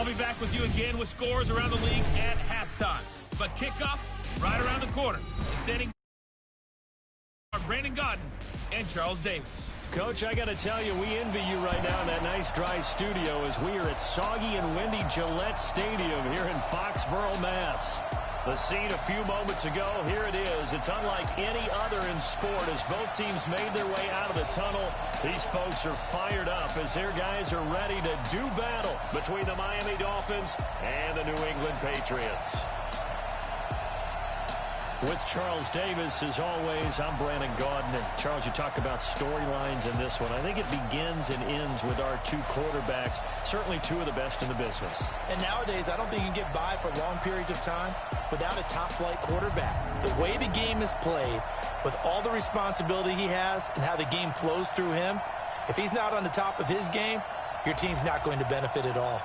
I'll be back with you again with scores around the league at halftime. But kickoff right around the corner. Standing are Brandon Gaudin and Charles Davis. Coach, I got to tell you, we envy you right now in that nice dry studio as we are at soggy and windy Gillette Stadium here in Foxborough, Mass. The scene a few moments ago, here it is. It's unlike any other in sport as both teams made their way out of the tunnel. These folks are fired up as their guys are ready to do battle between the Miami Dolphins and the New England Patriots. With Charles Davis, as always, I'm Brandon Gaudin. And Charles, you talk about storylines in this one. I think it begins and ends with our two quarterbacks, certainly two of the best in the business. And nowadays, I don't think you can get by for long periods of time without a top-flight quarterback. The way the game is played, with all the responsibility he has and how the game flows through him, if he's not on the top of his game, your team's not going to benefit at all.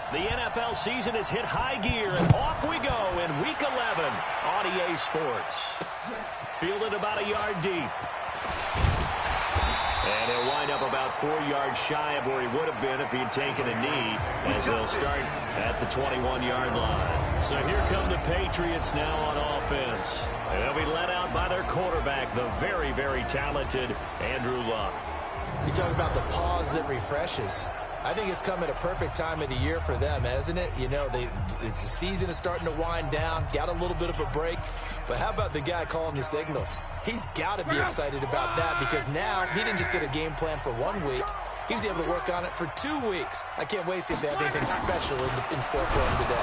The NFL season has hit high gear, and off we go in Week 11 on EA Sports. Fielded about a yard deep. And he'll wind up about 4 yards shy of where he would have been if he had taken a knee, as they'll start at the 21-yard line. So here come the Patriots now on offense. And they'll be led out by their quarterback, the very, very talented Andrew Luck. You talk about the pause that refreshes. I think it's come at a perfect time of the year for them, hasn't it? You know, the season is starting to wind down, got a little bit of a break. But how about the guy calling the signals? He's got to be excited about that because now he didn't just get a game plan for 1 week. He was able to work on it for 2 weeks. I can't wait to see if they have anything special in store for him today.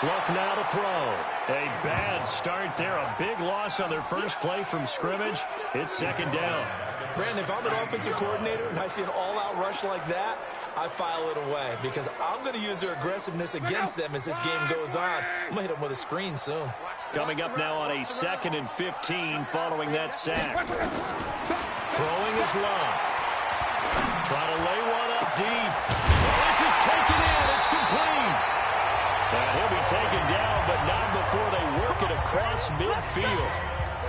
Look now to throw. A bad start there. A big loss on their first play from scrimmage. It's second down. Brandon, if I'm an offensive coordinator and I see an all-out rush like that, I file it away because I'm going to use their aggressiveness against them as this game goes on. I'm going to hit them with a screen soon. Coming up now on a 2nd and 15 following that sack. Throwing is long. Trying to lay one up deep. Well, this is taken in. It's complete. And he'll be taken down, but not before they work it across midfield.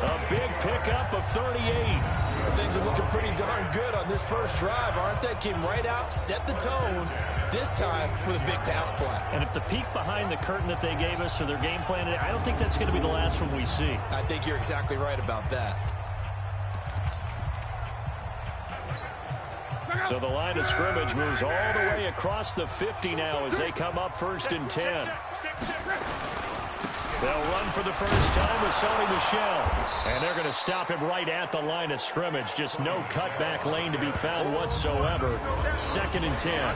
A big pickup of 38. Things are looking pretty darn good on this first drive, aren't they? Came right out, set the tone, this time with a big pass play. And if the peek behind the curtain that they gave us or their game plan, I don't think that's going to be the last one we see. I think you're exactly right about that. So the line of scrimmage moves all the way across the 50 now as they come up 1st and 10. They'll run for the first time with Sony Michel. And they're going to stop him right at the line of scrimmage. Just no cutback lane to be found whatsoever. 2nd and 10.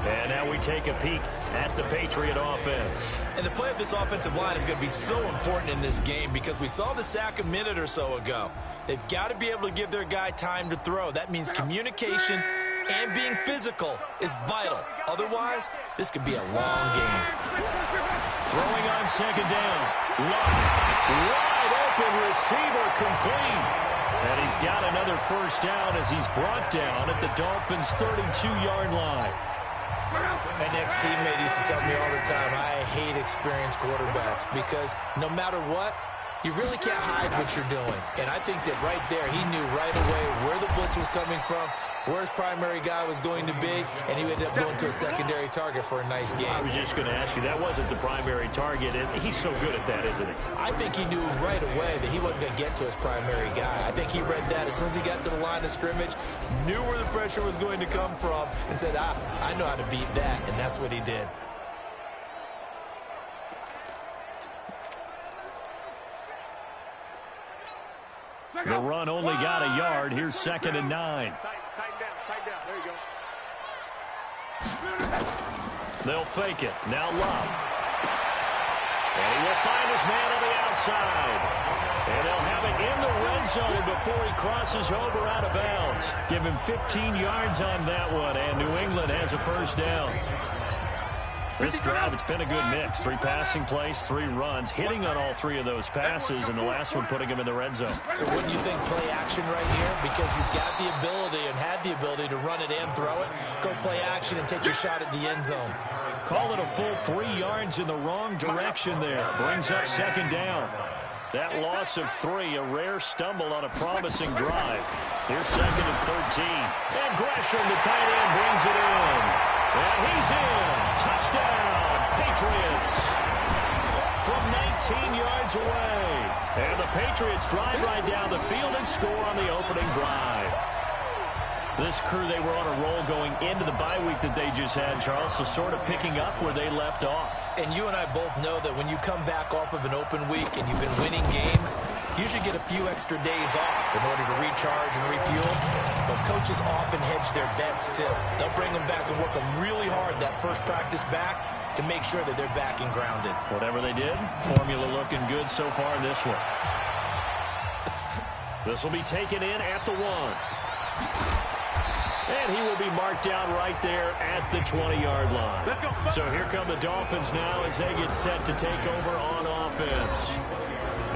And now we take a peek at the Patriot offense. And the play of this offensive line is going to be so important in this game because we saw the sack a minute or so ago. They've got to be able to give their guy time to throw. That means communication and being physical is vital. Otherwise, this could be a long game. Throwing on 2nd down. Wide open receiver complete. And he's got another first down as he's brought down at the Dolphins' 32-yard line. My next teammate used to tell me all the time, I hate experienced quarterbacks because no matter what, you really can't hide what you're doing. And I think that right there, he knew right away where the blitz was coming from, where his primary guy was going to be, and he ended up going to a secondary target for a nice game. I was just going to ask you, that wasn't the primary target, and he's so good at that, isn't he? I think he knew right away that he wasn't going to get to his primary guy. I think he read that as soon as he got to the line of scrimmage, knew where the pressure was going to come from, and said, I know how to beat that, and that's what he did. The run only got a yard. Here's 2nd and 9. Tighten down. There you go. They'll fake it. Now Love. And he will find his man on the outside. And they'll have it in the red zone before he crosses over out of bounds. Give him 15 yards on that one, and New England has a first down. This drive, it's been a good mix. 3 passing plays, 3 runs, hitting on all 3 of those passes, and the last one putting him in the red zone. So wouldn't you think play action right here? Because you've got the ability and had the ability to run it and throw it. Go play action and take your shot at the end zone. Call it a full 3 yards in the wrong direction there. Brings up 2nd down. That loss of 3, a rare stumble on a promising drive. Here's 2nd and 13. And Gresham, the tight end, brings it in. And he's in. Touchdown, Patriots. From 19 yards away. And the Patriots drive right down the field and score on the opening drive. This crew, they were on a roll going into the bye week that they just had, Charles, so sort of picking up where they left off. And you and I both know that when you come back off of an open week and you've been winning games, you should get a few extra days off in order to recharge and refuel. But coaches often hedge their bets, too. They'll bring them back and work them really hard that first practice back to make sure that they're back and grounded. Whatever they did, formula looking good so far in this one. This will be taken in at the 1. And he will be marked down right there at the 20-yard line. Let's go. So here come the Dolphins now as they get set to take over on offense.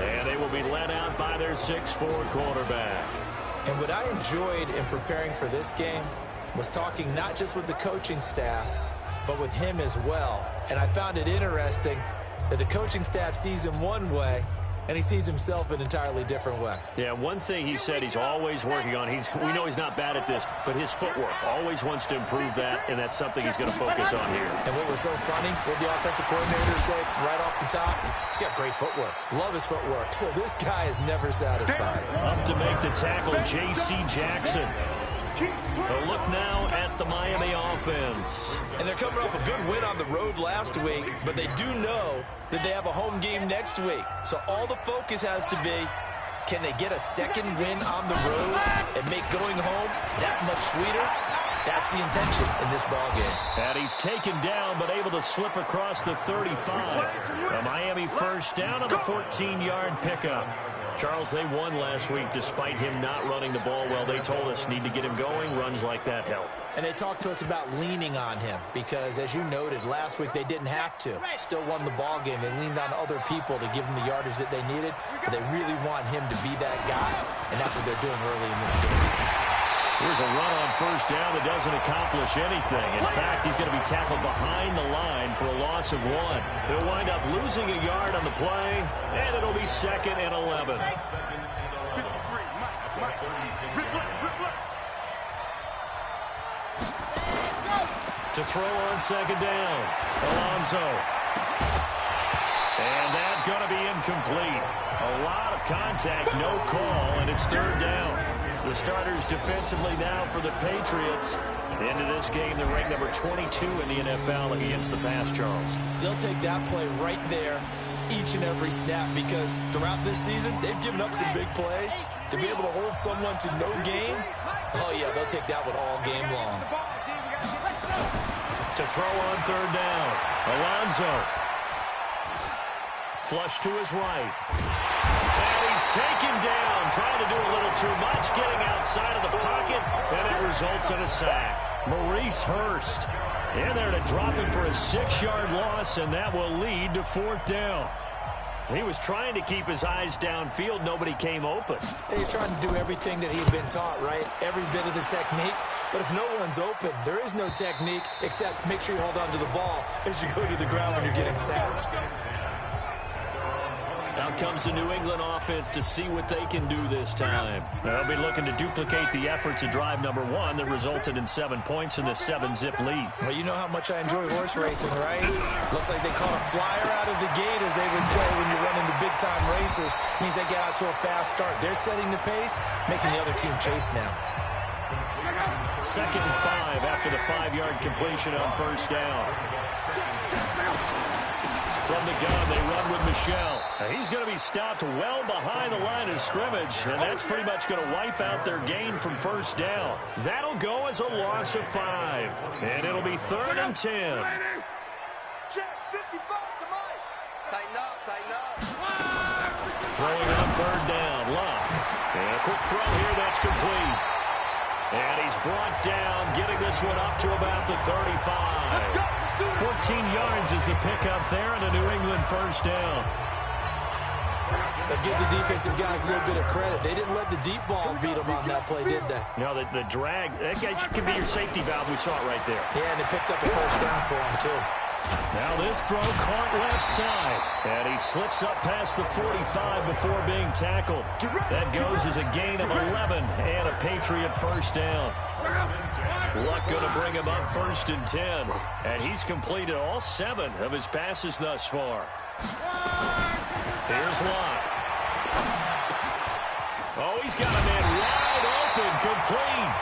And they will be led out by their 6'4 quarterback. And what I enjoyed in preparing for this game was talking not just with the coaching staff, but with him as well. And I found it interesting that the coaching staff sees him one way, and he sees himself an entirely different way. Yeah, one thing he said he's always working on, we know he's not bad at this, but his footwork, always wants to improve that, and that's something he's going to focus on here. And what was so funny, what the offensive coordinator said right off the top, he's got great footwork. Love his footwork. So this guy is never satisfied. Up to make the tackle, J.C. Jackson. A look now at the Miami offense. And they're coming off a good win on the road last week, but they do know that they have a home game next week. So all the focus has to be, can they get a second win on the road and make going home that much sweeter? That's the intention in this ball game. And he's taken down, but able to slip across the 35. A Miami first down on the 14-yard pickup. Charles, they won last week despite him not running the ball well. They told us need to get him going. Runs like that help. And they talked to us about leaning on him because, as you noted, last week they didn't have to. Still won the ball game. They leaned on other people to give them the yardage that they needed, but they really want him to be that guy, and that's what they're doing early in this game. Here's a run on first down that doesn't accomplish anything. In fact, he's going to be tackled behind the line for a loss of 1. He'll wind up losing a yard on the play, and it'll be 2nd and 11. To throw on 2nd down, Alonso. And that's going to be incomplete. A lot of contact, no call, and it's 3rd down. The starters defensively now for the Patriots. Into this game, they're ranked number 22 in the NFL against the pass, Charles. They'll take that play right there each and every snap because throughout this season, they've given up some big plays. To be able to hold someone to no gain, oh yeah, they'll take that one all game long. To throw on 3rd down, Alonso. Flush to his right. And he's taken down, trying to do a little too much, getting outside of the pocket, and it results in a sack. Maurice Hurst in there to drop him for a 6-yard loss, and that will lead to 4th down. He was trying to keep his eyes downfield. Nobody came open. He's trying to do everything that he'd been taught, right? Every bit of the technique. But if no one's open, there is no technique except make sure you hold on to the ball as you go to the ground when you're getting sacked. Out comes the New England offense to see what they can do this time. They'll be looking to duplicate the efforts of drive number 1 that resulted in 7 points in the 7-zip lead. Well, you know how much I enjoy horse racing, right? Looks like they caught a flyer out of the gate, as they would say when you're running the big-time races. Means they get out to a fast start. They're setting the pace, making the other team chase now. 2nd and 5 after the 5-yard completion on first down. From the gun, they run with Michel. He's going to be stopped well behind the line of scrimmage, and that's pretty much going to wipe out their gain from first down. That'll go as a loss of 5, and it'll be 3rd and 10. Tighten up, tighten up. Throwing on 3rd down, Love. And a quick throw here that's complete. And he's brought down, getting this one up to about the 35. 14 yards is the pickup there, and a New England first down. But give the defensive guys a little bit of credit. They didn't let the deep ball beat them on that play, did they? No, the drag, that guy can be your safety valve. We saw it right there. Yeah, and they picked up a first down for him, too. Now this throw caught left side, and he slips up past the 45 before being tackled. That goes as a gain of 11 and a Patriot first down. Luck going to bring him up 1st and 10, and he's completed all 7 of his passes thus far. Here's Luck. Oh, he's got a man wide open, complete.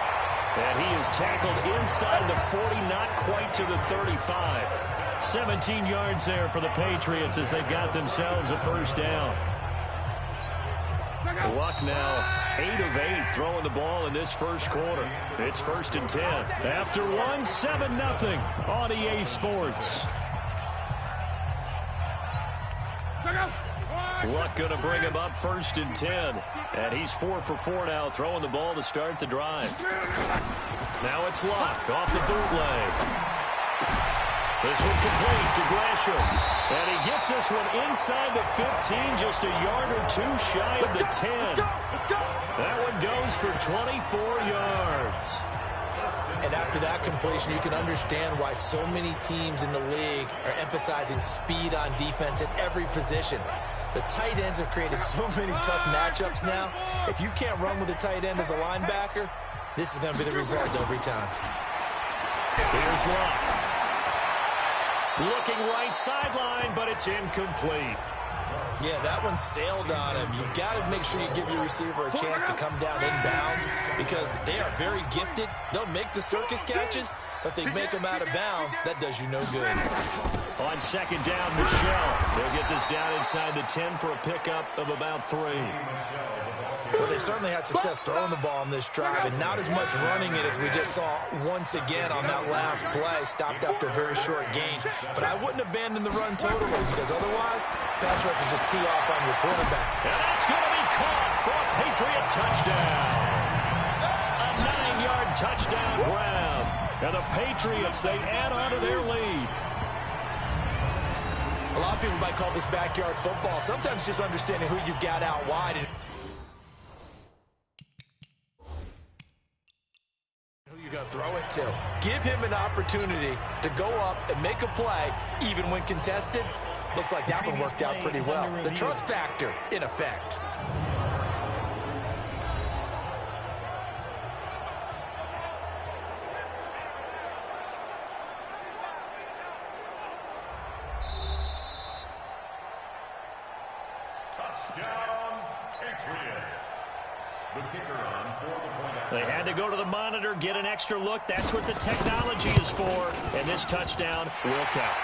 And he is tackled inside the 40, not quite to the 35. 17 yards there for the Patriots as they've got themselves a first down. Luck now 8 of 8 throwing the ball in this first quarter. It's 1st and 10. After 1, 7-0 on EA Sports. Luck going to bring him up 1st and 10. And he's 4 for 4 now, throwing the ball to start the drive. Now it's Luck off the bootleg. This one complete to Gresham. And he gets this one inside the 15, just a yard or 2 shy of the 10. That one goes for 24 yards. And after that completion, you can understand why so many teams in the league are emphasizing speed on defense at every position. The tight ends have created so many tough matchups now. If you can't run with a tight end as a linebacker, this is going to be the result every time. Here's Luck. Looking right sideline, but it's incomplete. Yeah, that one sailed on him. You've got to make sure you give your receiver a chance to come down inbounds because they are very gifted. They'll make the circus catches, but they make them out of bounds. That does you no good. On second down, Michelle. They'll get this down inside the 10 for a pickup of about 3. Well, they certainly had success throwing the ball on this drive, and not as much running it as we just saw once again on that last play. Stopped after a very short gain. But I wouldn't abandon the run totally, because otherwise, pass rushers just tee off on your quarterback. And that's going to be caught for a Patriot touchdown. A 9-yard touchdown grab. And the Patriots, they add on to their lead. A lot of people might call this backyard football. Sometimes just understanding who you've got out wide and who you're going to throw it to. Give him an opportunity to go up and make a play, even when contested. Looks like that one worked out pretty well. The trust factor in effect. They had to go to the monitor, get an extra look. That's what the technology is for. And this touchdown will count.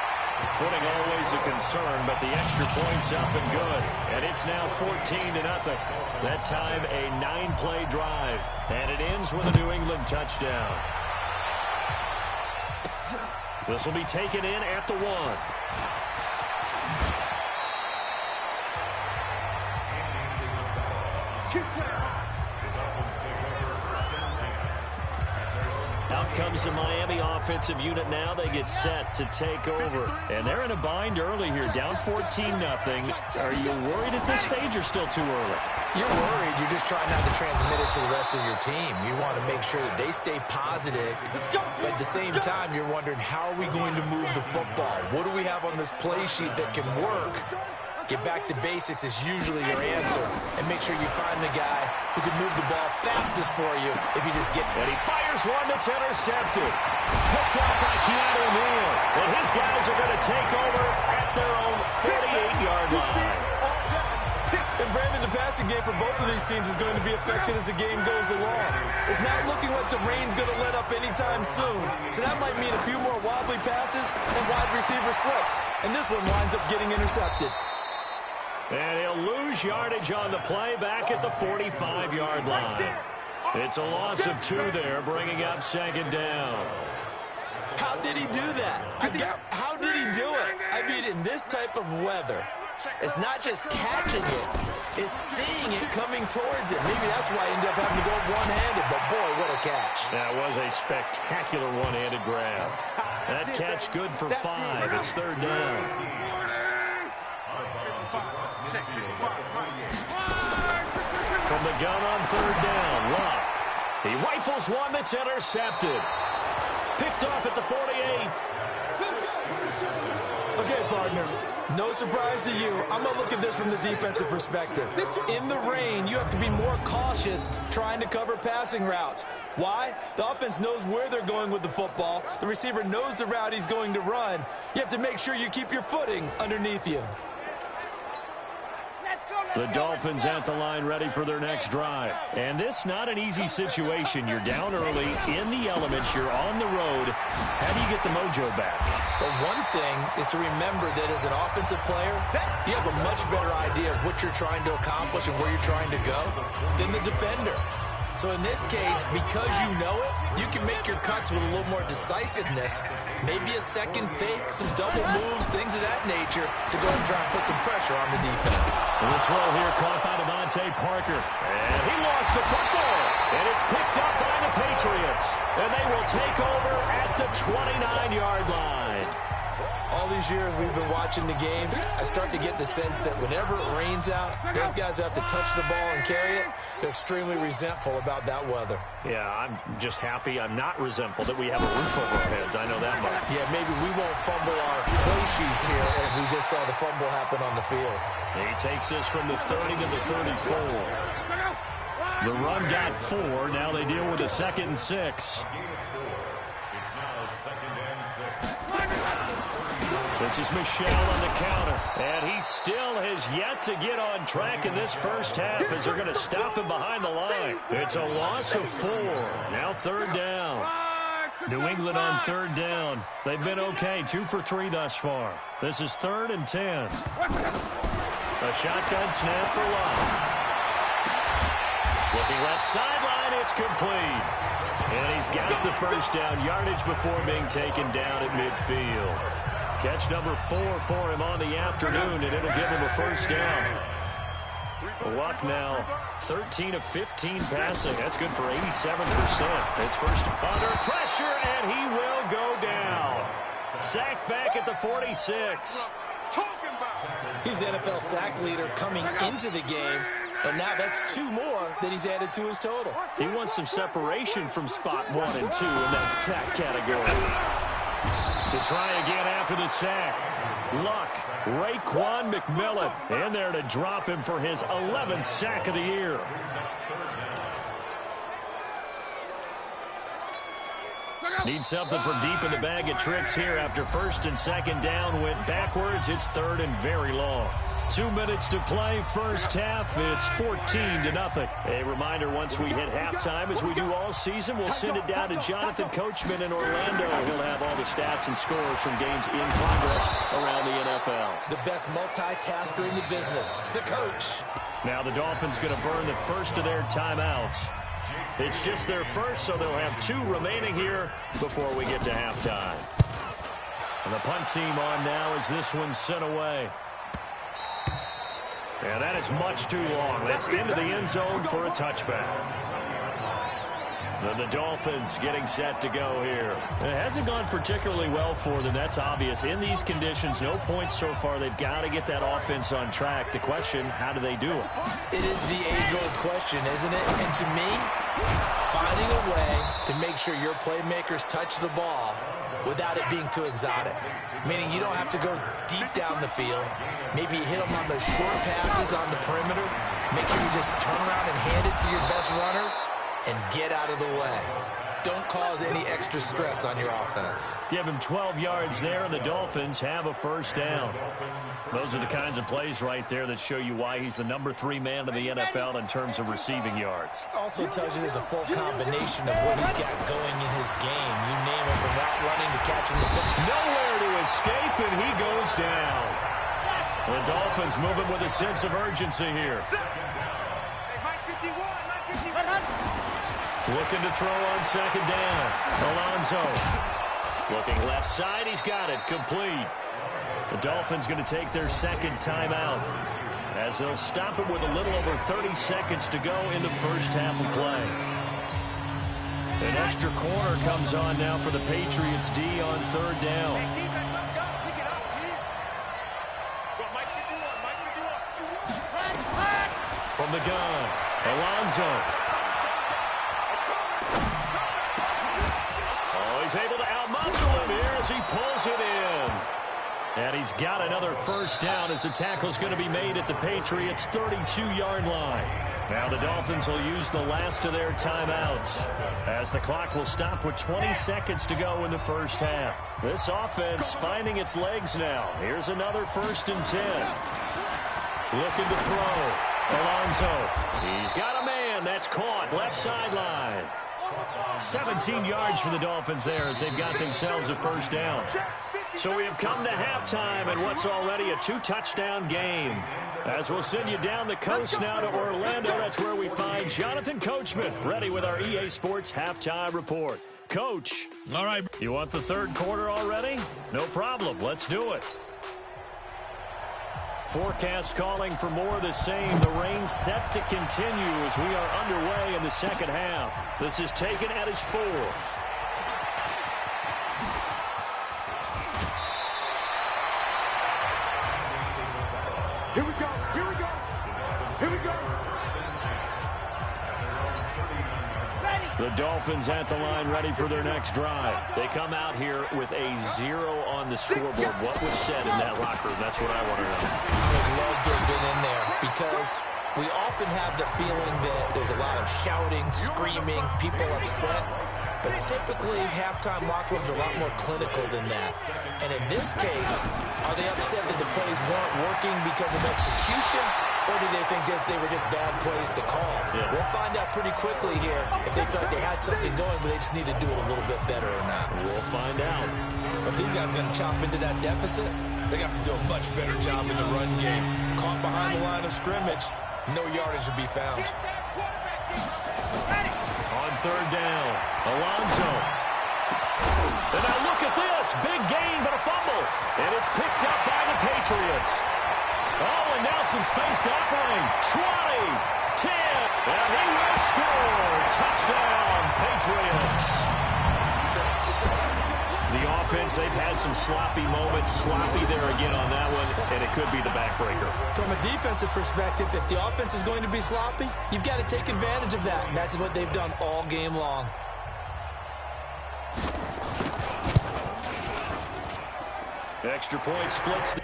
Footing always a concern, but the extra point's up and good. And it's now 14-0. That time a 9-play drive. And it ends with a New England touchdown. This will be taken in at the 1. Out comes the Miami offensive unit now. They get set to take over. And they're in a bind early here, down 14-0. Are you worried at this stage or still too early? You're worried. You're just trying not to transmit it to the rest of your team. You want to make sure that they stay positive. But at the same time, you're wondering, how are we going to move the football? What do we have on this play sheet that can work? Get back to basics is usually your answer. And make sure you find the guy who can move the ball fastest for you if you just get... And he fires one that's intercepted. Picked off by Keanu Neal. And his guys are going to take over at their own 48-yard line. And Brandon, the passing game for both of these teams is going to be affected as the game goes along. It's not looking like the rain's going to let up anytime soon. So that might mean a few more wobbly passes and wide receiver slips. And this one winds up getting intercepted. And he'll lose yardage on the play back at the 45-yard line. It's a loss of 2 there, bringing up second down. How did he do that? How did he do it? I mean, in this type of weather, it's not just catching it, it's seeing it coming towards it. Maybe that's why he ended up having to go one-handed, but boy, what a catch. That was a spectacular one-handed grab. That catch good for 5. It's third down. From the gun on third down, Locke. He rifles one that's intercepted. Picked off at the 48. Okay, partner, no surprise to you. I'm going to look at this from the defensive perspective. In the rain, you have to be more cautious trying to cover passing routes. Why? The offense knows where they're going with the football. The receiver knows the route he's going to run. You have to make sure you keep your footing underneath you. The Dolphins at the line ready for their next drive. And this not an easy situation. You're down early, in the elements, you're on the road. How do you get the mojo back? Well, one thing is to remember that as an offensive player, you have a much better idea of what you're trying to accomplish and where you're trying to go than the defender. So in this case, because you know it, you can make your cuts with a little more decisiveness. Maybe a second fake, some double moves, things of that nature to go and try and put some pressure on the defense. And the throw here caught by Devontae Parker. And he lost the football. And it's picked up by the Patriots. And they will take over at the 29-yard line. All these years we've been watching the game, I start to get the sense that whenever it rains out, those guys who have to touch the ball and carry it, they're extremely resentful about that weather. Yeah, I'm just happy I'm not resentful that we have a roof over our heads. I know that much. Yeah, maybe we won't fumble our play sheets here as we just saw the fumble happen on the field. He takes this from the 30 to the 34. The run got 4. Now they deal with a 2nd and 6. This is Michelle on the counter. And he still has yet to get on track in this first half as they're going to stop him behind the line. It's a loss of 4. Now third down. New England on third down. They've been okay, 2 for 3 thus far. This is 3rd and 10. A shotgun snap for Love. Looking left sideline, it's complete. And he's got the first down yardage before being taken down at midfield. Catch number 4 for him on the afternoon, and it'll give him a first down. Luck now, 13 of 15 passing. That's good for 87%. It's first under pressure, and he will go down. Sacked back at the 46. He's NFL sack leader coming into the game, and now that's 2 more that he's added to his total. He wants some separation from spot 1 and 2 in that sack category. To try again after the sack. Luck, Raekwon McMillan in there to drop him for his 11th sack of the year. Need something from deep in the bag of tricks here after 1st and 2nd down went backwards. It's 3rd and very long. 2 minutes to play, first half. It's 14-0. A reminder, once we hit halftime, as we do all season, we'll send it down to Jonathan Coachman in Orlando. He'll have all the stats and scores from games in progress around the NFL. The best multitasker in the business, the coach. Now the Dolphins going to burn the first of their timeouts. It's just their first, so they'll have 2 remaining here before we get to halftime. And the punt team on now as this one's sent away. And that is much too long. That's into the end zone for a touchback. Then the Dolphins getting set to go here. It hasn't gone particularly well for them. That's obvious. In these conditions, no points so far. They've got to get that offense on track. The question, how do they do it? It is the age-old question, isn't it? And to me, finding a way to make sure your playmakers touch the ball without it being too exotic. Meaning you don't have to go deep down the field. Maybe you hit them on those short passes on the perimeter. Make sure you just turn around and hand it to your best runner and get out of the way. Don't cause any extra stress on your offense. Give him 12 yards there, and the Dolphins have a first down. Those are the kinds of plays right there that show you why he's the number 3 man in the NFL in terms of receiving yards. Also tells you there's a full combination of what he's got going in his game. You name it, from route running to catching the ball. Nowhere to escape, and he goes down. The Dolphins moving with a sense of urgency here. Looking to throw on 2nd down. Alonso. Looking left side. He's got it. Complete. The Dolphins going to take their 2nd timeout as they'll stop it with a little over 30 seconds to go in the first half of play. An extra corner comes on now for the Patriots D on 3rd down. From the gun, Alonso. He's able to outmuscle him here as he pulls it in. And he's got another first down as the tackle's going to be made at the Patriots' 32-yard line. Now the Dolphins will use the last of their timeouts as the clock will stop with 20 seconds to go in the first half. This offense finding its legs now. Here's another 1st and 10. Looking to throw. Alonso. He's got a man. That's caught. Left sideline. 17 yards for the Dolphins there as they've got themselves a first down. So we have come to halftime in what's already a 2-touchdown game. As we'll send you down the coast now to Orlando, that's where we find Jonathan Coachman ready with our EA Sports halftime report. Coach. All right. You want the 3rd quarter already? No problem. Let's do it. Forecast calling for more of the same. The rain set to continue as we are underway in the 2nd half. This is taken at his 4. Here we go. Here we go. Here we go. The Dolphins at the line ready for their next drive. They come out here with a 0 on the scoreboard. What was said in that locker room? That's what I want to know. I would love to have been in there because we often have the feeling that there's a lot of shouting, screaming, people upset. But typically, halftime locker rooms are a lot more clinical than that. And in this case, are they upset that the plays weren't working because of execution? Or do they think they were just bad plays to call? Yeah. We'll find out pretty quickly here if they feel like they had something going, but they just need to do it a little bit better or not. We'll find out. If these guys are going to chop into that deficit, they got to do a much better job in the run game. Caught behind the line of scrimmage, no yardage to be found. On third down, Alonso. And now look at this. Big gain, but a fumble. And it's picked up by the Patriots. Oh, and now some space to operate. 20, 10, and he will score. Touchdown, Patriots. The offense, they've had some sloppy moments. Sloppy there again on that one, and it could be the backbreaker. From a defensive perspective, if the offense is going to be sloppy, you've got to take advantage of that, and that's what they've done all game long. Extra point splits.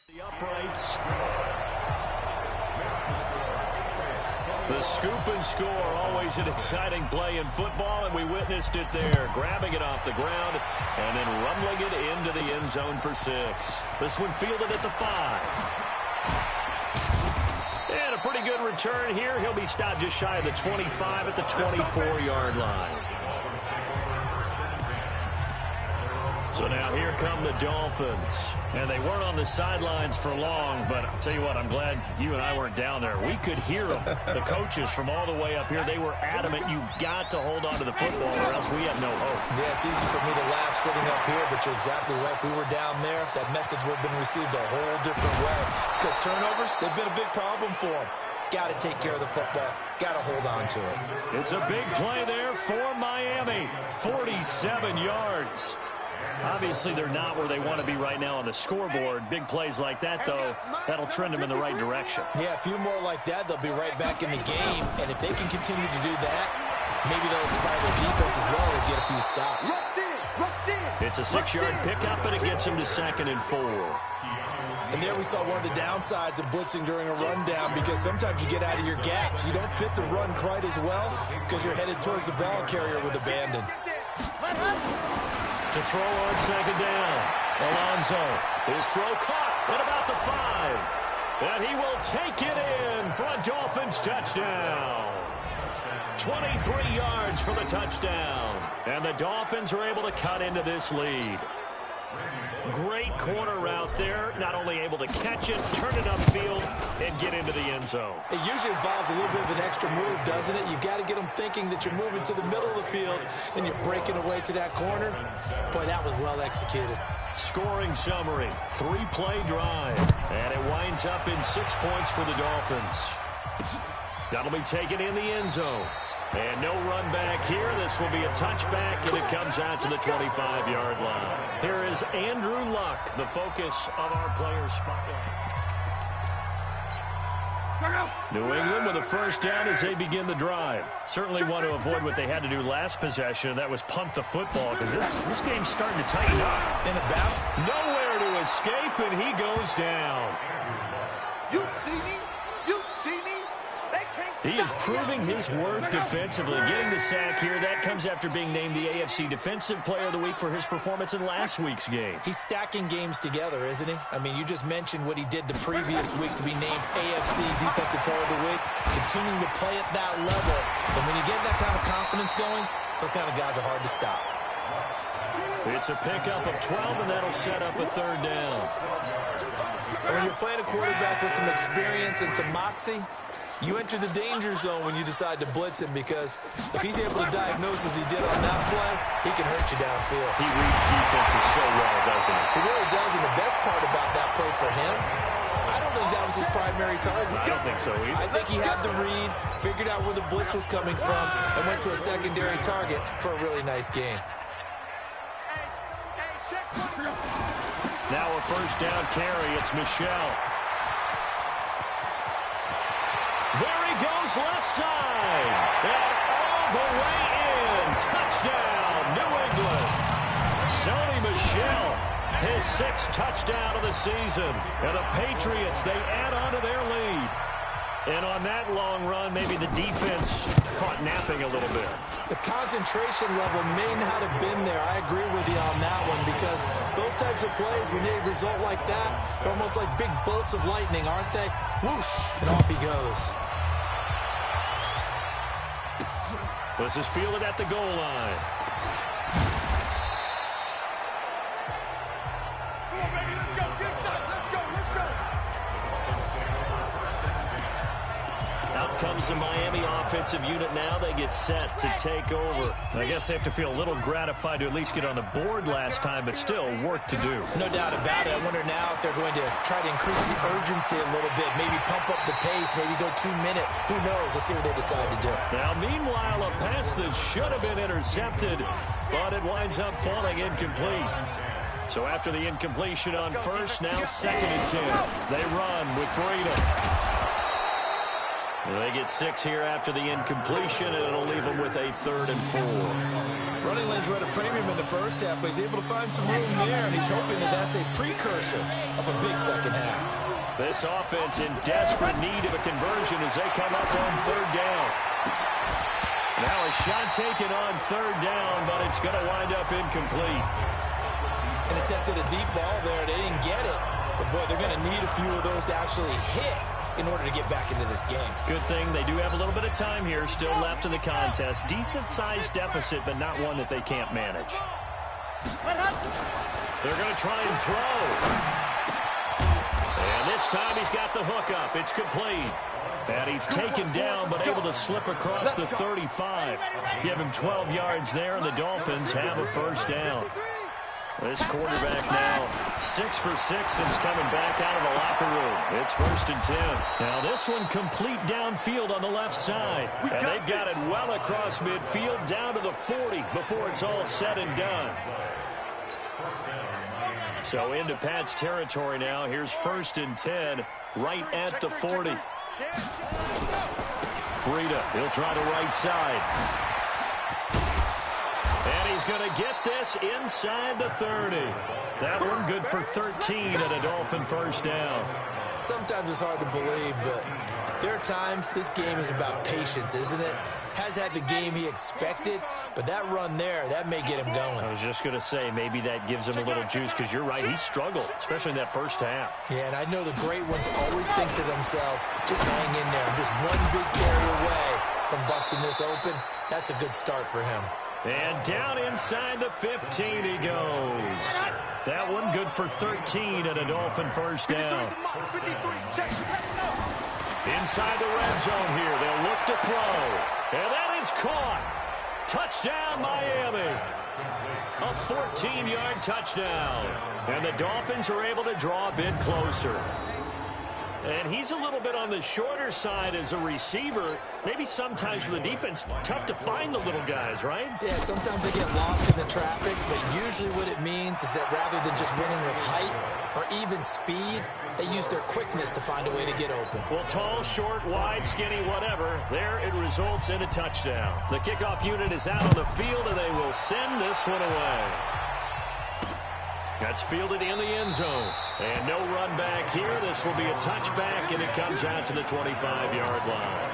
The uprights. The scoop and score, always an exciting play in football, and we witnessed it there. Grabbing it off the ground and then rumbling it into the end zone for 6. This one fielded at the 5. And a pretty good return here. He'll be stopped just shy of the 25 at the 24-yard line. So now here come the Dolphins. And they weren't on the sidelines for long, but I'll tell you what, I'm glad you and I weren't down there. We could hear them. The coaches from all the way up here, they were adamant, you've got to hold on to the football or else we have no hope. Yeah, it's easy for me to laugh sitting up here, but you're exactly right. If we were down there, that message would have been received a whole different way. Because turnovers, they've been a big problem for them. Got to take care of the football. Got to hold on to it. It's a big play there for Miami. 47 yards. Obviously, they're not where they want to be right now on the scoreboard. Big plays like that, though, that'll trend them in the right direction. Yeah, a few more like that, they'll be right back in the game. And if they can continue to do that, maybe they'll inspire their defense as well and get a few stops. It's a 6-yard pickup, and it gets them to 2nd and 4. And there we saw one of the downsides of blitzing during a rundown, because sometimes you get out of your gaps. You don't fit the run quite as well because you're headed towards the ball carrier with abandon. To throw on 2nd down. Alonso. His throw caught at about the 5. And he will take it in for a Dolphins touchdown. 23 yards for the touchdown. And the Dolphins are able to cut into this lead. Great corner route there. Not only able to catch it, turn it upfield, and get into the end zone. It usually involves a little bit of an extra move, doesn't it? You've got to get them thinking that you're moving to the middle of the field and you're breaking away to that corner. Boy, that was well executed. Scoring summary, 3-play drive. And it winds up in 6 points for the Dolphins. That'll be taken in the end zone. And no run back here. This will be a touchback, and it comes out to the 25-yard line. Here is Andrew Luck, the focus of our players' spotlight. New England with a first down as they begin the drive. Certainly want to avoid what they had to do last possession, and that was punt the football, because this game's starting to tighten up. In a basket. Nowhere to escape, and he goes down. You see me? You see me? They can't stop. He is proving his worth defensively. Getting the sack here, that comes after being named the AFC Defensive Player of the Week for his performance in last week's game. He's stacking games together, isn't he? I mean, you just mentioned what he did the previous week to be named AFC Defensive Player of the Week. Continuing to play at that level. And when you get that kind of confidence going, those kind of guys are hard to stop. It's a pickup of 12, and that'll set up a 3rd down. And when you're playing a quarterback with some experience and some moxie, you enter the danger zone when you decide to blitz him, because if he's able to diagnose as he did on that play, he can hurt you downfield. He reads defenses so well, doesn't he? He really does, and the best part about that play for him, I don't think that was his primary target. I don't think so either. I think he had the read, figured out where the blitz was coming from, and went to a secondary target for a really nice game. Now a first down carry. It's Michel. There he goes left side. And all the way in. his 6th touchdown of the season. And the Patriots, they add on to their lead. And on that long run, maybe the defense caught napping a little bit. The concentration level may not have been there. I agree with you on that one, because those types of plays, when they result like that, they're almost like big bolts of lightning, aren't they? Whoosh, and off he goes. This is fielded at the goal line. Out comes the Miami offensive unit now. They get set to take over. I guess they have to feel a little gratified to at least get on the board last time, but still work to do. No doubt about it. I wonder now if they're going to try to increase the urgency a little bit, maybe pump up the pace, maybe go 2-minute. Who knows? Let's see what they decide to do. Now, meanwhile, a pass that should have been intercepted, but it winds up falling incomplete. So after the incompletion on first, now 2nd and 10. They run with Breida. They get 6 here after the incompletion, and it'll leave them with a 3rd and 4. Running lanes were at a premium in the first half, but he's able to find some room there, and he's hoping that that's a precursor of a big second half. This offense in desperate need of a conversion as they come up on 3rd down. Now a shot taken on 3rd down, but it's going to wind up incomplete. And attempted a deep ball there. They didn't get it. But, boy, they're going to need a few of those to actually hit in order to get back into this game. Good thing they do have a little bit of time here still left in the contest. Decent-sized deficit, but not one that they can't manage. They're going to try and throw. And this time he's got the hook up. It's complete. And he's taken down, but able to slip across the 35. Give him 12 yards there, and the Dolphins have a 1st down. This quarterback now 6 for 6 since coming back out of the locker room. It's 1st and 10. Now this one complete downfield on the left side. And they've got it well across midfield down to the 40 before it's all said and done. So into Pat's territory now. Here's 1st and 10 right at the 40. Breida, he'll try the right side. And he's going to get this inside the 30. That one good for 13 and a Dolphin 1st down. Sometimes it's hard to believe, but there are times this game is about patience, isn't it? Has had the game he expected, but that run there, that may get him going. I was just going to say, maybe that gives him a little juice, because you're right, he struggled, especially in that 1st half. Yeah, and I know the great ones always think to themselves, just hang in there. I'm just one big carry away from busting this open. That's a good start for him. And down inside the 15 he goes. That one good for 13 and a Dolphin 1st down. Inside the red zone here. They'll look to throw. And that is caught. Touchdown, Miami. A 14-yard touchdown. And the Dolphins are able to draw a bit closer. And he's a little bit on the shorter side as a receiver. Maybe sometimes for the defense, tough to find the little guys, right? Yeah, sometimes they get lost in the traffic, but usually what it means is that rather than just winning with height or even speed, they use their quickness to find a way to get open. Well, tall, short, wide, skinny, whatever, there it results in a touchdown. The kickoff unit is out on the field, and they will send this one away. That's fielded in the end zone. And no run back here. This will be a touchback, and it comes out to the 25-yard line.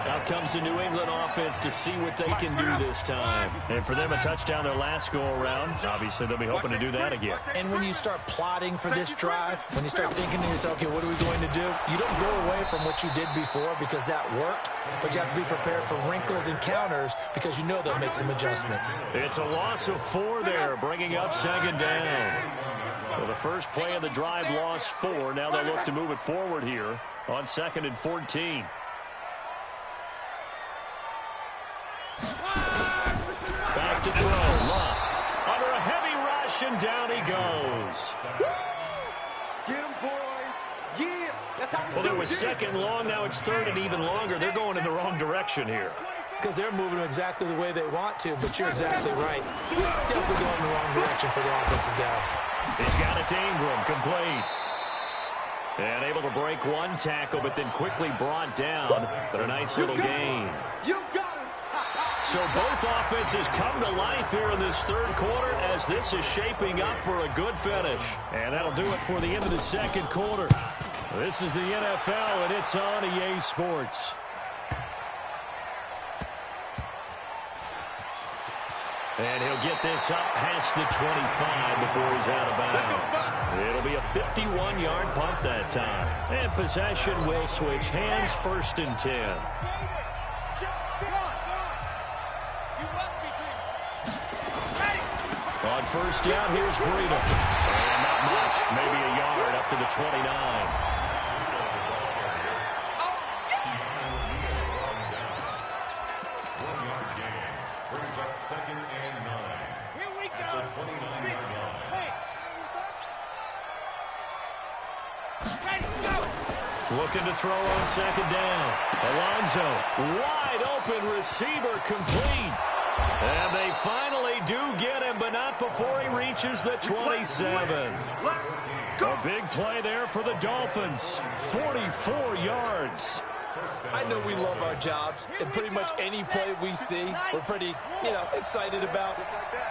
Out comes the New England offense to see what they can do this time. And for them, a touchdown their last go-around. Obviously, they'll be hoping to do that again. And when you start plotting for this drive, when you start thinking to yourself, okay, what are we going to do? You don't go away from what you did before because that worked, but you have to be prepared for wrinkles and counters because you know they'll make some adjustments. It's a loss of 4 there, bringing up 2nd down. Well, the first play of the drive lost 4. Now they'll look to move it forward here on 2nd and 14. Back to throw. Love. Under a heavy rush, and down he goes. Well, it was 2nd long. Now it's 3rd and even longer. They're going in the wrong direction here. Because they're moving exactly the way they want to, but you're exactly right. Definitely going in the wrong direction for the offensive guys. He's got it to Ingram, complete. And able to break one tackle, but then quickly brought down. But a nice little gain. So both offenses come to life here in this third quarter as this is shaping up for a good finish. And that'll do it for the end of the second quarter. This is the NFL, and it's on EA Sports. And he'll get this up past the 25 before he's out of bounds. It'll be a 51-yard punt that time. And possession will switch hands, 1st and 10. On 1st down, here's Breida. And not much, maybe a yard up to the 29. Second and 9. Here we go. At the 29-yard line. Ready, go. Looking to throw on 2nd down. Alonso, wide open receiver, complete. And they finally do get him, but not before he reaches the 27. A big play there for the Dolphins. 44 yards. I know we love our jobs, and pretty much any play we see, we're pretty, excited about.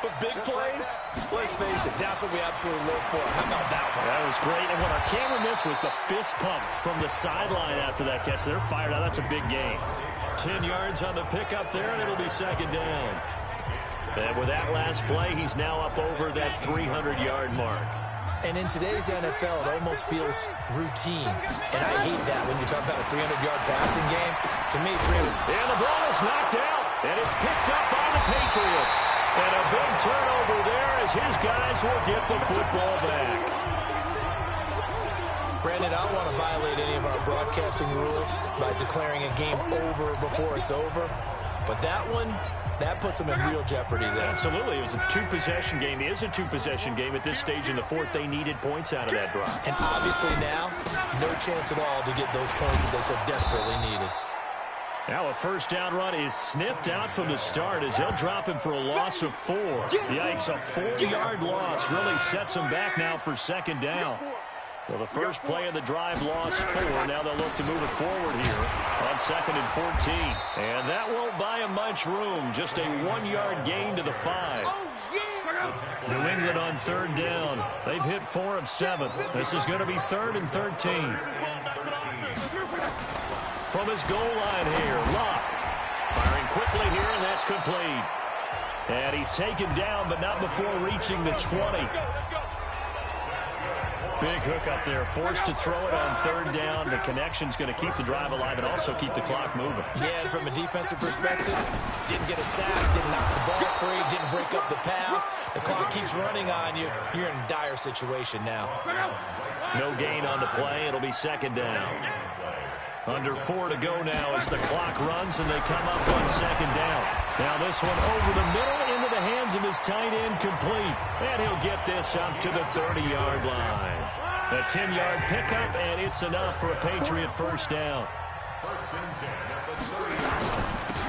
But big plays, let's face it, that's what we absolutely live for. How about that one? That was great, and what our camera missed was the fist pump from the sideline after that catch. They're fired out. That's a big gain. 10 yards on the pickup there, and it'll be 2nd down. And with that last play, he's now up over that 300-yard mark. And in today's NFL, it almost feels routine. And I hate that when you talk about a 300-yard passing game. To me, 300. And the ball is knocked out, and it's picked up by the Patriots. And a big turnover there as his guys will get the football back. Brandon, I don't want to violate any of our broadcasting rules by declaring a game over before it's over. But that one, that puts them in real jeopardy there. Absolutely. It was a two-possession game. It is a two-possession game at this stage in the fourth. They needed points out of that drive. And obviously now, no chance at all to get those points that they so desperately needed. Now a 1st down run is sniffed out from the start as they'll drop him for a loss of 4. Yikes, a 4-yard loss really sets him back now for 2nd down. Well, the first play of the drive lost 4. Now they'll look to move it forward here on 2nd and 14. And that won't buy him much room. Just a 1-yard gain to the 5. New England on 3rd down. They've hit 4 of 7. This is going to be 3rd and 13. From his goal line here, Locke. Firing quickly here, and that's complete. And he's taken down, but not before reaching the 20. Big hook up there, forced to throw it on 3rd down. The connection's going to keep the drive alive and also keep the clock moving. Yeah, and from a defensive perspective, didn't get a sack, didn't knock the ball free, didn't break up the pass. The clock keeps running on you. You're in a dire situation now. No gain on the play. It'll be 2nd down. Under 4 to go now as the clock runs and they come up on 2nd down. Now this one over the middle into the hands of his tight end, complete. And he'll get this up to the 30-yard line. A 10-yard pickup, and it's enough for a Patriot 1st down.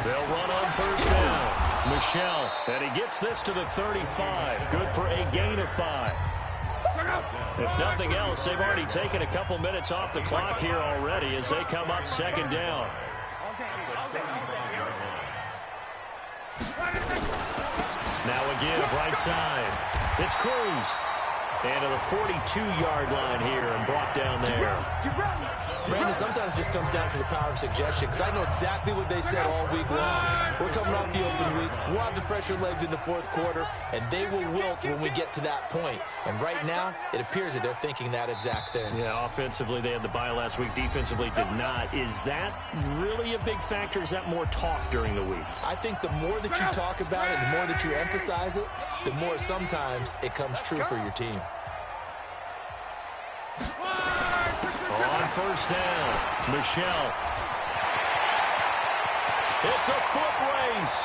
They'll run on 1st down. Michelle, and he gets this to the 35. Good for a gain of 5. If nothing else, they've already taken a couple minutes off the clock here already as they come up 2nd down. Now again, right side. It's Cruz. And to the 42-yard line here and brought down there. Brandon, sometimes it just comes down to the power of suggestion, because I know exactly what they said all week long. We're coming off the open week. We'll have the fresher legs in the 4th quarter, and they will wilt when we get to that point. And right now, it appears that they're thinking that exact thing. Yeah, offensively, they had the bye last week. Defensively, did not. Is that really a big factor? Is that more talk during the week? I think the more that you talk about it, the more that you emphasize it, the more sometimes it comes true for your team. On 1st down, Michelle. It's a foot race.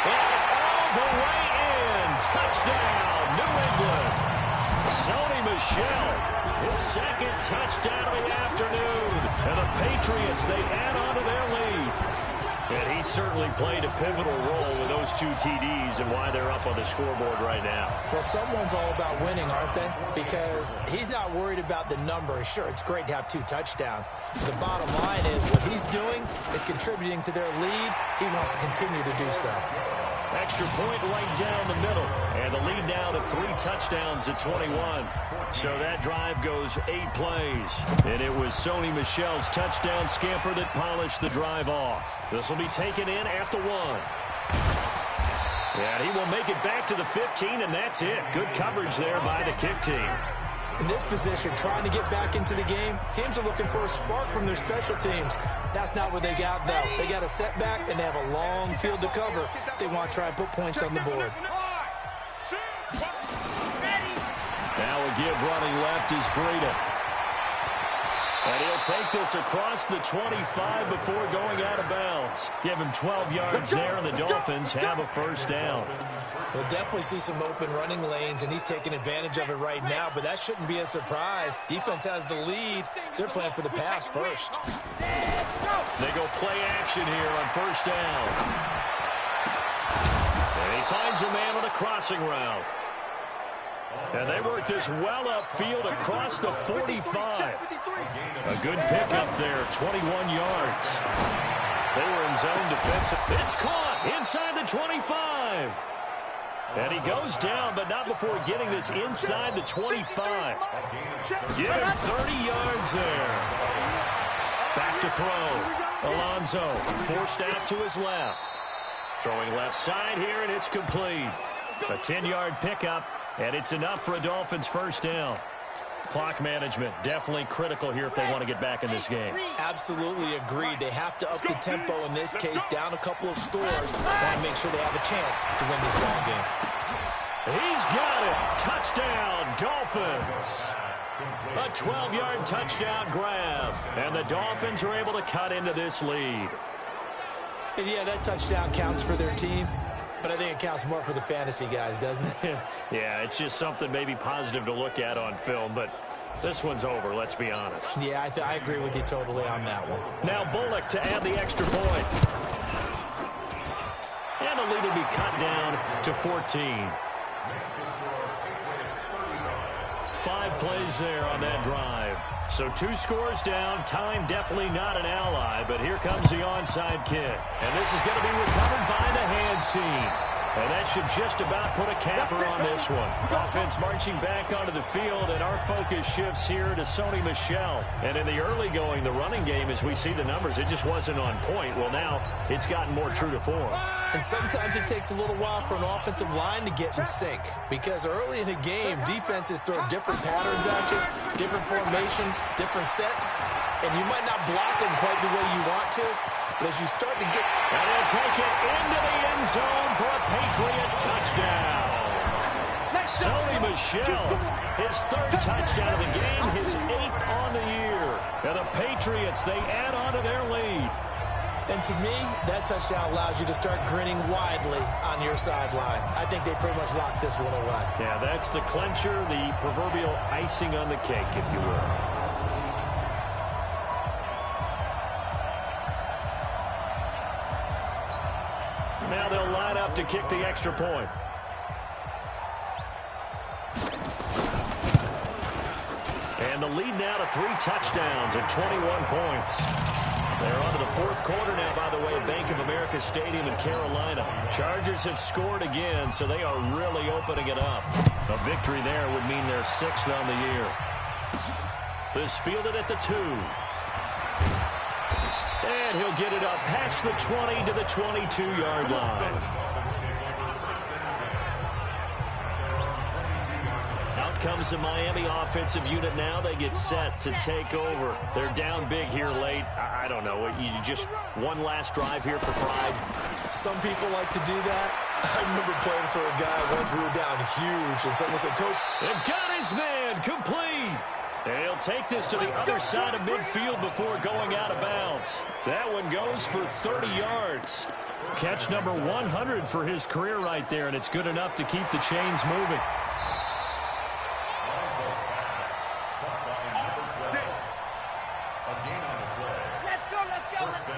And all the way in. Touchdown, New England. Sony Michel, his 2nd touchdown of the afternoon. And the Patriots, they add on to their lead. And he certainly played a pivotal role with those 2 TDs and why they're up on the scoreboard right now. Well, someone's all about winning, aren't they? Because he's not worried about the number. Sure, it's great to have 2 touchdowns. The bottom line is what he's doing is contributing to their lead. He wants to continue to do so. Extra point right down the middle. And the lead now to 3 touchdowns at 21. So that drive goes 8 plays. And it was Sony Michel's touchdown scamper that polished the drive off. This will be taken in at the 1. And he will make it back to the 15, and that's it. Good coverage there by the kick team. In this position, trying to get back into the game, teams are looking for a spark from their special teams. That's not what they got, though. They got a setback, and they have a long field to cover if they want to try and put points on the board. Now a give running left is Breida. And he'll take this across the 25 before going out of bounds. Give him 12 yards there, and the Dolphins have a first down. We'll definitely see some open running lanes, and he's taking advantage of it right now, but that shouldn't be a surprise. Defense has the lead. They're playing for the pass first. They go play action here on first down. And he finds a man on a crossing route. And they work this well upfield across the 45. A good pickup there, 21 yards. They were in zone defensive. It's caught inside the 25. And he goes down, but not before getting this inside the 25. Give him 30 yards there. Back to throw. Alonso forced out to his left. Throwing left side here, and it's complete. A 10-yard pickup, and it's enough for a Dolphins first down. Clock management definitely critical here if they want to get back in this game. Absolutely agreed. They have to up the tempo in this case, down a couple of scores. Want to make sure they have a chance to win this ball game. He's got it. Touchdown, Dolphins. A 12-yard touchdown grab, and the Dolphins are able to cut into this lead. And yeah, that touchdown counts for their team, but I think it counts more for the fantasy guys, doesn't it? Yeah, it's just something maybe positive to look at on film, but this one's over, let's be honest. Yeah, I agree with you totally on that one. Now Bullock to add the extra point. And the lead will be cut down to 14. 5 plays there on that drive. So 2 scores down. Time definitely not an ally, but here comes the onside kick. And this is going to be recovered by the hands team. And that should just about put a capper on this one. Offense marching back onto the field, and our focus shifts here to Sony Michel. And in the early going, the running game, as we see the numbers, it just wasn't on point. Well, now it's gotten more true to form. And sometimes it takes a little while for an offensive line to get in sync, because early in the game, defenses throw different patterns at you, different formations, different sets, and you might not block them quite the way you want to, but as you start to get... And he'll take it into the end zone for a Patriot touchdown. Sony Michel, his 3rd touchdown of the game, his 8th on the year. And the Patriots, they add on to their lead. And to me, that touchdown allows you to start grinning widely on your sideline. I think they pretty much locked this one away. Yeah, that's the clincher, the proverbial icing on the cake, if you will. Now they'll line up to kick the extra point. And the lead now to 3 touchdowns and 21 points. They're on to the 4th quarter now, by the way, at Bank of America Stadium in Carolina. Chargers have scored again, so they are really opening it up. A victory there would mean they're 6th on the year. This fielded at the 2. And he'll get it up past the 20 to the 22-yard line. Out comes the Miami offensive unit now. They get set to take over. They're down big here late. I don't know. You just one last drive here for pride. Some people like to do that. I remember playing for a guy once we were down huge, and someone said, Coach, they've got his man complete. And he'll take this to the other side of midfield before going out of bounds. That one goes for 30 yards. Catch number 100 for his career right there, and it's good enough to keep the chains moving. Let's go.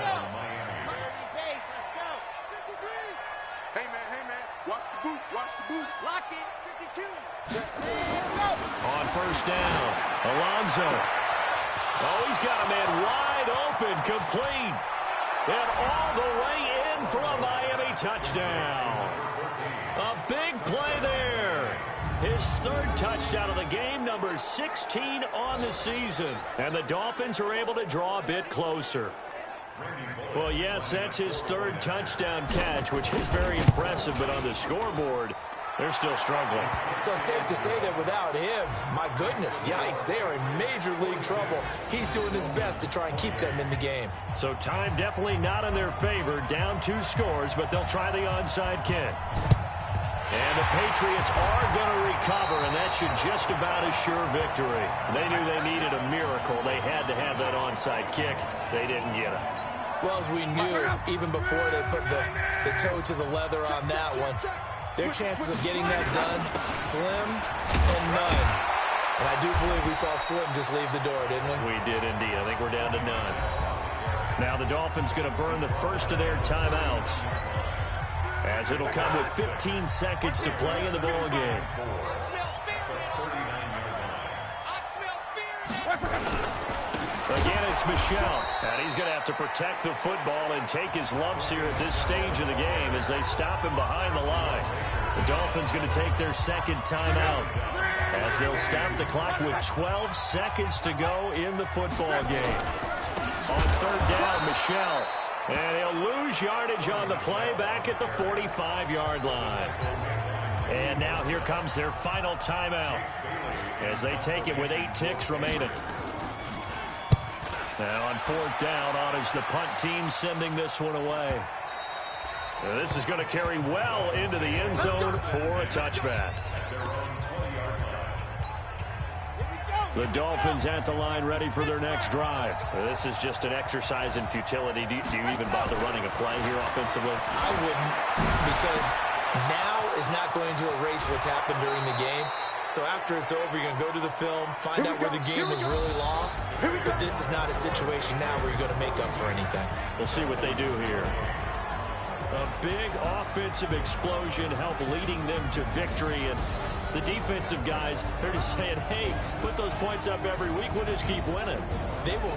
Hey, man, watch the boot, watch the boot. Lock it. 52. On first down, Alonso. Oh, he's got a man wide open, complete. And all the way in for a Miami touchdown. A big play there. His third touchdown of the game, number 16 on the season. And the Dolphins are able to draw a bit closer. Well, yes, that's his third touchdown catch, which is very impressive, but on the scoreboard, they're still struggling. So safe to say that without him, my goodness, yikes, they are in major league trouble. He's doing his best to try and keep them in the game. So time definitely not in their favor, down 2 scores, but they'll try the onside kick. And the Patriots are going to recover, and that should just about assure victory. They knew they needed a miracle. They had to have that onside kick. They didn't get it. Well, as we knew, even before they put the toe to the leather on that one, their chances of getting that done, slim and none. And I do believe we saw Slim just leave the door, didn't we? We did indeed. I think we're down to none. Now the Dolphins going to burn the first of their timeouts, as it'll come with 15 seconds to play in the ball game. Again, it's Michel, and he's going to have to protect the football and take his lumps here at this stage of the game as they stop him behind the line. The Dolphins going to take their second timeout as they'll stop the clock with 12 seconds to go in the football game. On third down, Michel, and he'll lose yardage on the play back at the 45-yard line. And now here comes their final timeout as they take it with 8 ticks remaining. Now on fourth down, on is the punt team sending this one away. Now this is going to carry well into the end zone for a touchback. The Dolphins at the line ready for their next drive. This is just an exercise in futility. Do you even bother running a play here offensively? I wouldn't, because now is not going to erase what's happened during the game. So after it's over, you're going to go to the film, find out where the game was really lost. But this is not a situation now where you're going to make up for anything. We'll see what they do here. A big offensive explosion helped leading them to victory. And the defensive guys, they're just saying, hey, put those points up every week. We'll just keep winning. They will